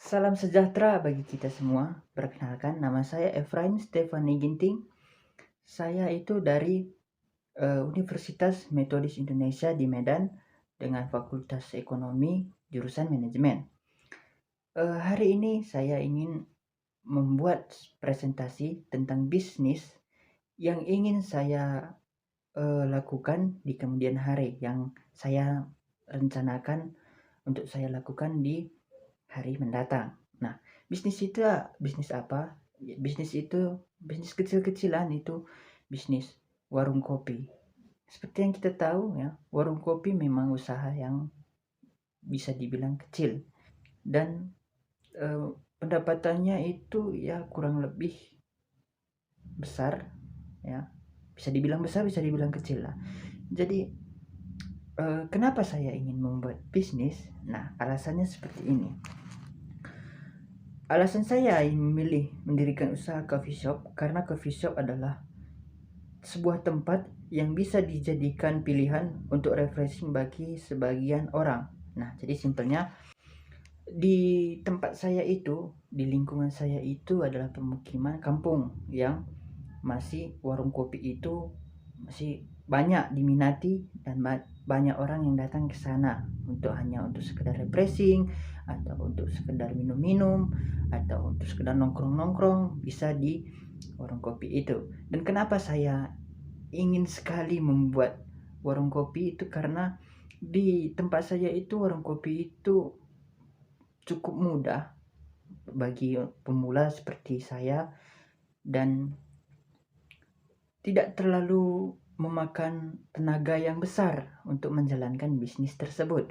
Salam sejahtera bagi kita semua. Perkenalkan, nama saya Efraim Stefani Ginting. Saya itu dari Universitas Metodis Indonesia di Medan dengan Fakultas Ekonomi jurusan Manajemen. Hari ini saya ingin membuat presentasi tentang bisnis yang ingin saya lakukan di kemudian hari, yang saya rencanakan untuk saya lakukan di hari mendatang. Nah, bisnis itu bisnis apa? Bisnis itu bisnis kecil-kecilan, itu bisnis warung kopi. Seperti yang kita tahu ya, warung kopi memang usaha yang bisa dibilang kecil dan eh, pendapatannya itu ya kurang lebih besar ya. Bisa dibilang besar, bisa dibilang kecil lah. Jadi kenapa saya ingin membuat bisnis? Nah, alasannya seperti ini. Alasan saya memilih mendirikan usaha coffee shop karena coffee shop adalah sebuah tempat yang bisa dijadikan pilihan untuk refreshing bagi sebagian orang. Nah, jadi simpelnya di tempat saya itu, di lingkungan saya itu adalah pemukiman kampung yang masih warung kopi itu masih banyak diminati dan banyak orang yang datang ke sana hanya untuk sekedar refreshing atau untuk sekedar minum-minum atau untuk sekedar nongkrong-nongkrong bisa di warung kopi itu. Dan kenapa saya ingin sekali membuat warung kopi itu karena di tempat saya itu warung kopi itu cukup mudah bagi pemula seperti saya dan tidak terlalu memakan tenaga yang besar untuk menjalankan bisnis tersebut.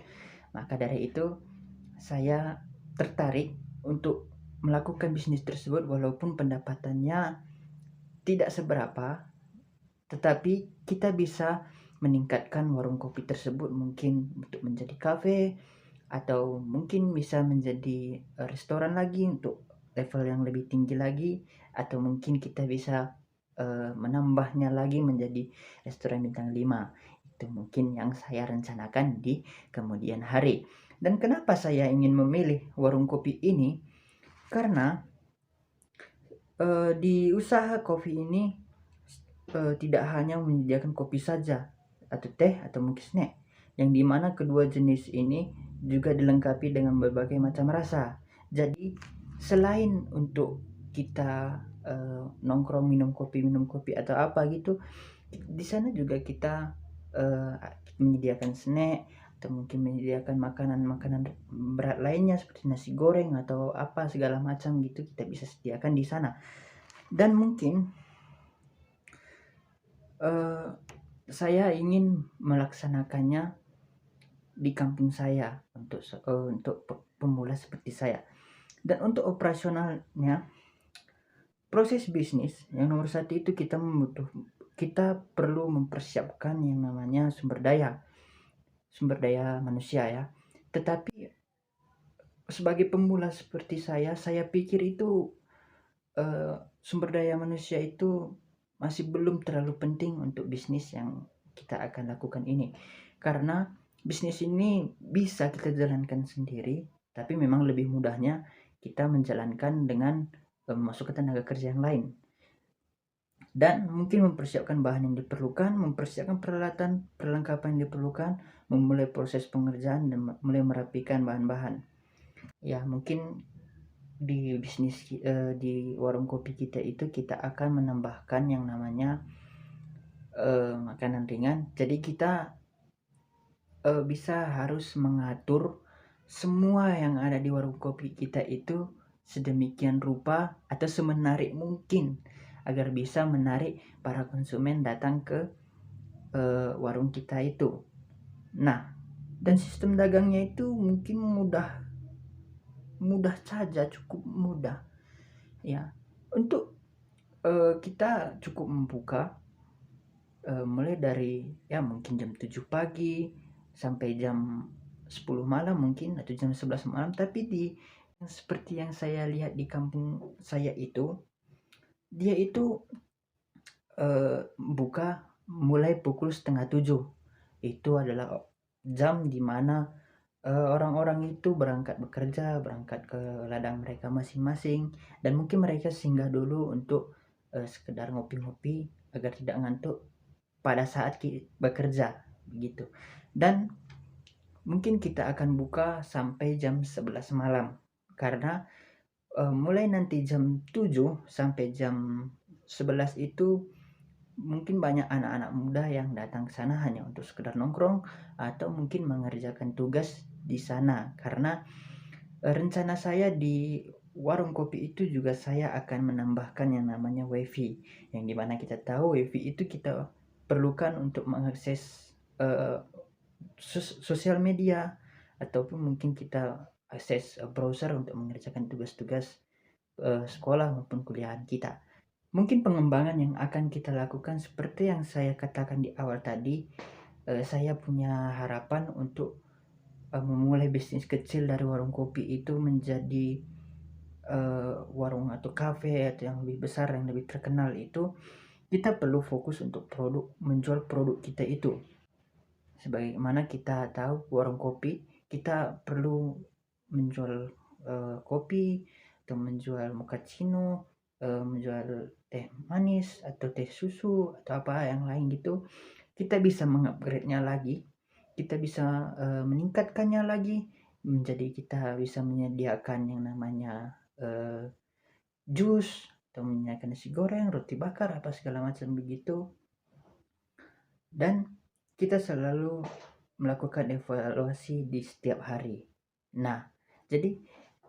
Maka dari itu, saya tertarik untuk melakukan bisnis tersebut walaupun pendapatannya tidak seberapa, tetapi kita bisa meningkatkan warung kopi tersebut mungkin untuk menjadi kafe atau mungkin bisa menjadi restoran lagi untuk level yang lebih tinggi lagi, atau mungkin kita bisa menambahnya lagi menjadi restoran bintang 5. Itu mungkin yang saya rencanakan di kemudian hari. Dan kenapa saya ingin memilih warung kopi ini? Karena di usaha kopi ini tidak hanya menyediakan kopi saja atau teh atau mungkin snack, yang dimana kedua jenis ini juga dilengkapi dengan berbagai macam rasa. Jadi selain untuk kita nongkrong minum kopi atau apa gitu, di sana juga kita menyediakan snack atau mungkin menyediakan makanan-makanan berat lainnya seperti nasi goreng atau apa segala macam gitu, kita bisa sediakan di sana. Dan mungkin saya ingin melaksanakannya di kampung saya untuk pemula seperti saya. Dan untuk operasionalnya, proses bisnis yang nomor satu itu kita perlu mempersiapkan yang namanya sumber daya manusia ya. Tetapi sebagai pemula seperti saya pikir itu sumber daya manusia itu masih belum terlalu penting untuk bisnis yang kita akan lakukan ini, karena bisnis ini bisa kita jalankan sendiri, tapi memang lebih mudahnya kita menjalankan dengan memasukkan tenaga kerja yang lain dan mungkin mempersiapkan bahan yang diperlukan, mempersiapkan peralatan perlengkapan yang diperlukan, memulai proses pengerjaan dan mulai merapikan bahan-bahan. Ya, mungkin di bisnis di warung kopi kita itu kita akan menambahkan yang namanya makanan ringan. Jadi kita bisa harus mengatur semua yang ada di warung kopi kita itu sedemikian rupa atau semenarik mungkin agar bisa menarik para konsumen datang ke warung kita itu. Nah, dan sistem dagangnya itu mungkin mudah saja, cukup mudah ya. Untuk kita cukup membuka mulai dari ya mungkin jam 7 pagi sampai jam 10 malam mungkin atau jam 11 malam, tapi seperti yang saya lihat di kampung saya itu, dia itu buka mulai pukul setengah 7. Itu adalah jam dimana orang-orang itu berangkat bekerja, berangkat ke ladang mereka masing-masing, dan mungkin mereka singgah dulu untuk sekedar ngopi-ngopi agar tidak ngantuk pada saat bekerja begitu. Dan mungkin kita akan buka sampai jam 11 malam karena mulai nanti jam 7 sampai jam 11 itu mungkin banyak anak-anak muda yang datang ke sana hanya untuk sekedar nongkrong atau mungkin mengerjakan tugas di sana. Karena rencana saya di warung kopi itu juga saya akan menambahkan yang namanya wifi, yang dimana kita tahu wifi itu kita perlukan untuk mengakses sosial media ataupun mungkin kita akses browser untuk mengerjakan tugas-tugas sekolah maupun kuliahan kita. Mungkin pengembangan yang akan kita lakukan seperti yang saya katakan di awal tadi, saya punya harapan untuk memulai bisnis kecil dari warung kopi itu menjadi warung atau kafe atau yang lebih besar, yang lebih terkenal. Itu kita perlu fokus untuk menjual produk kita itu. Sebagaimana kita tahu warung kopi, kita perlu menjual kopi atau menjual mochaccino, menjual teh manis atau teh susu atau apa yang lain gitu. Kita bisa mengupgrade-nya lagi, kita bisa meningkatkannya lagi menjadi kita bisa menyediakan yang namanya jus atau menyediakan nasi goreng, roti bakar, apa segala macam begitu. Dan kita selalu melakukan evaluasi di setiap hari. Nah, jadi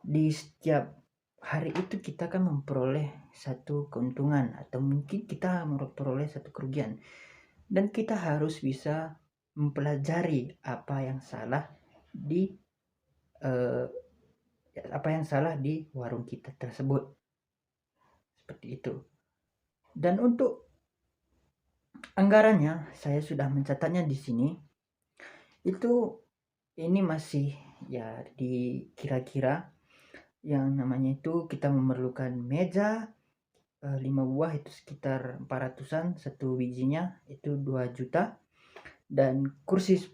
di setiap hari itu kita akan memperoleh satu keuntungan atau mungkin kita memperoleh satu kerugian. Dan kita harus bisa mempelajari apa yang salah di warung kita tersebut. Seperti itu. Dan untuk anggarannya saya sudah mencatatnya di sini. Ini masih ya di kira-kira yang namanya itu kita memerlukan meja 5 buah itu sekitar 400-an satu bijinya, itu 2 juta, dan kursi 10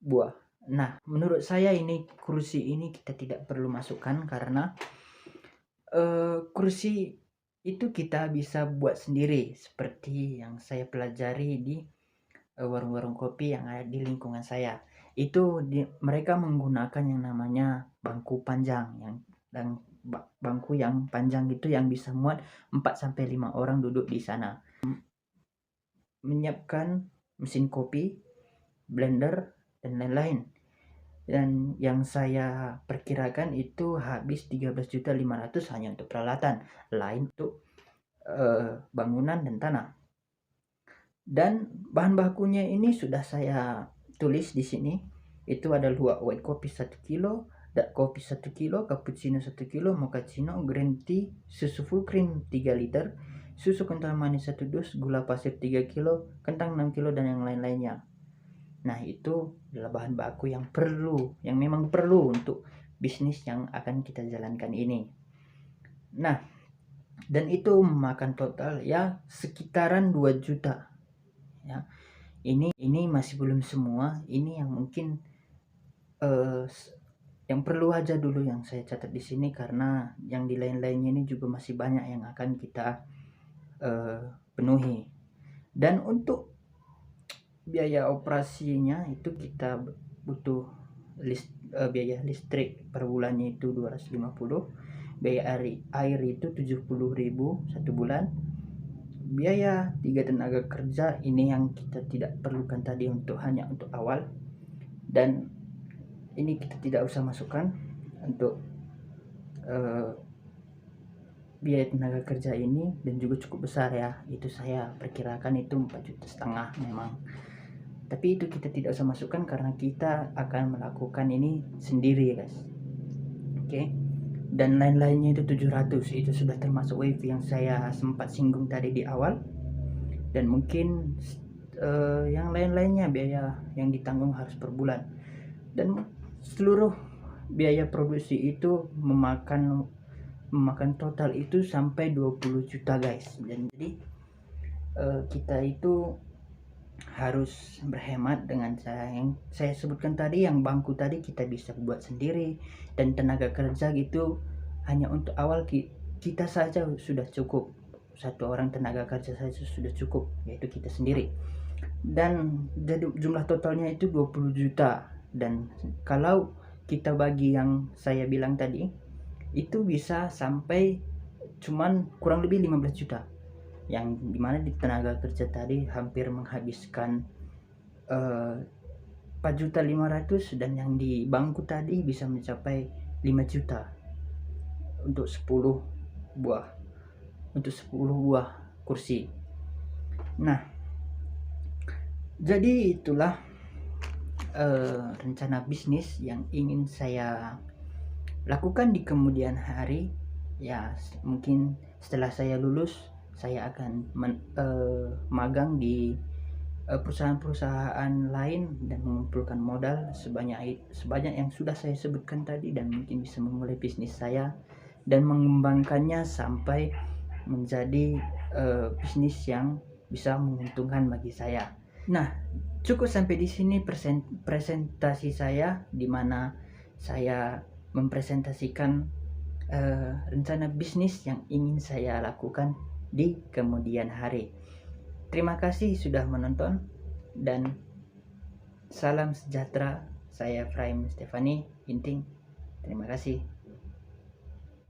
buah. Nah, menurut saya ini kursi ini kita tidak perlu masukkan karena kursi itu kita bisa buat sendiri seperti yang saya pelajari di warung-warung kopi yang ada di lingkungan saya. Itu mereka menggunakan yang namanya bangku panjang, dan bangku yang panjang itu yang bisa muat 4-5 orang duduk di sana. Menyiapkan mesin kopi, blender, dan lain-lain. Dan yang saya perkirakan itu habis 13.500.000 hanya untuk peralatan, lain untuk bangunan dan tanah. Dan bahan bakunya ini sudah saya tulis di sini. Itu ada white coffee 1 kilo, dark coffee 1 kilo, cappuccino 1 kilo, mochaccino, green tea, susu full cream 3 liter, susu kental manis 1 dus, gula pasir 3 kilo, kentang 6 kilo, dan yang lain-lainnya. Nah, itu adalah bahan baku yang memang perlu untuk bisnis yang akan kita jalankan ini. Nah, dan itu memakan total ya sekitaran 2 juta. Ya. Ini masih belum semua, ini yang mungkin yang perlu aja dulu yang saya catat di sini, karena yang di lain-lainnya ini juga masih banyak yang akan kita penuhi. Dan untuk biaya operasinya itu kita butuh biaya listrik per bulannya itu 250, biaya air itu 70.000 satu bulan, biaya 3 tenaga kerja ini yang kita tidak perlukan tadi hanya untuk awal, dan ini kita tidak usah masukkan untuk biaya tenaga kerja ini, dan juga cukup besar ya, itu saya perkirakan itu 4,5 juta memang, tapi itu kita tidak usah masukkan karena kita akan melakukan ini sendiri guys. Oke. Dan lain-lainnya itu 700, itu sudah termasuk wifi yang saya sempat singgung tadi di awal, dan mungkin yang lain-lainnya biaya yang ditanggung harus per bulan, dan seluruh biaya produksi itu memakan total itu sampai 20 juta guys. Dan jadi kita itu harus berhemat dengan yang saya sebutkan tadi, yang bangku tadi kita bisa buat sendiri, dan tenaga kerja gitu hanya untuk awal kita saja sudah cukup, satu orang tenaga kerja saja sudah cukup, yaitu kita sendiri. Dan jadi jumlah totalnya itu 20 juta, dan kalau kita bagi yang saya bilang tadi itu bisa sampai cuman kurang lebih 15 juta, yang dimana di tenaga kerja tadi hampir menghabiskan 4.500.000, dan yang di bangku tadi bisa mencapai 5 juta untuk 10 buah untuk 10 buah kursi. Nah, jadi itulah rencana bisnis yang ingin saya lakukan di kemudian hari. Ya, mungkin setelah saya lulus saya akan magang di perusahaan-perusahaan lain dan mengumpulkan modal sebanyak yang sudah saya sebutkan tadi, dan mungkin bisa memulai bisnis saya dan mengembangkannya sampai menjadi bisnis yang bisa menguntungkan bagi saya. Nah, cukup sampai di sini presentasi saya, di mana saya mempresentasikan rencana bisnis yang ingin saya lakukan di kemudian hari. Terima kasih sudah menonton, dan salam sejahtera. Saya Frame Stefani Ginting. Terima kasih.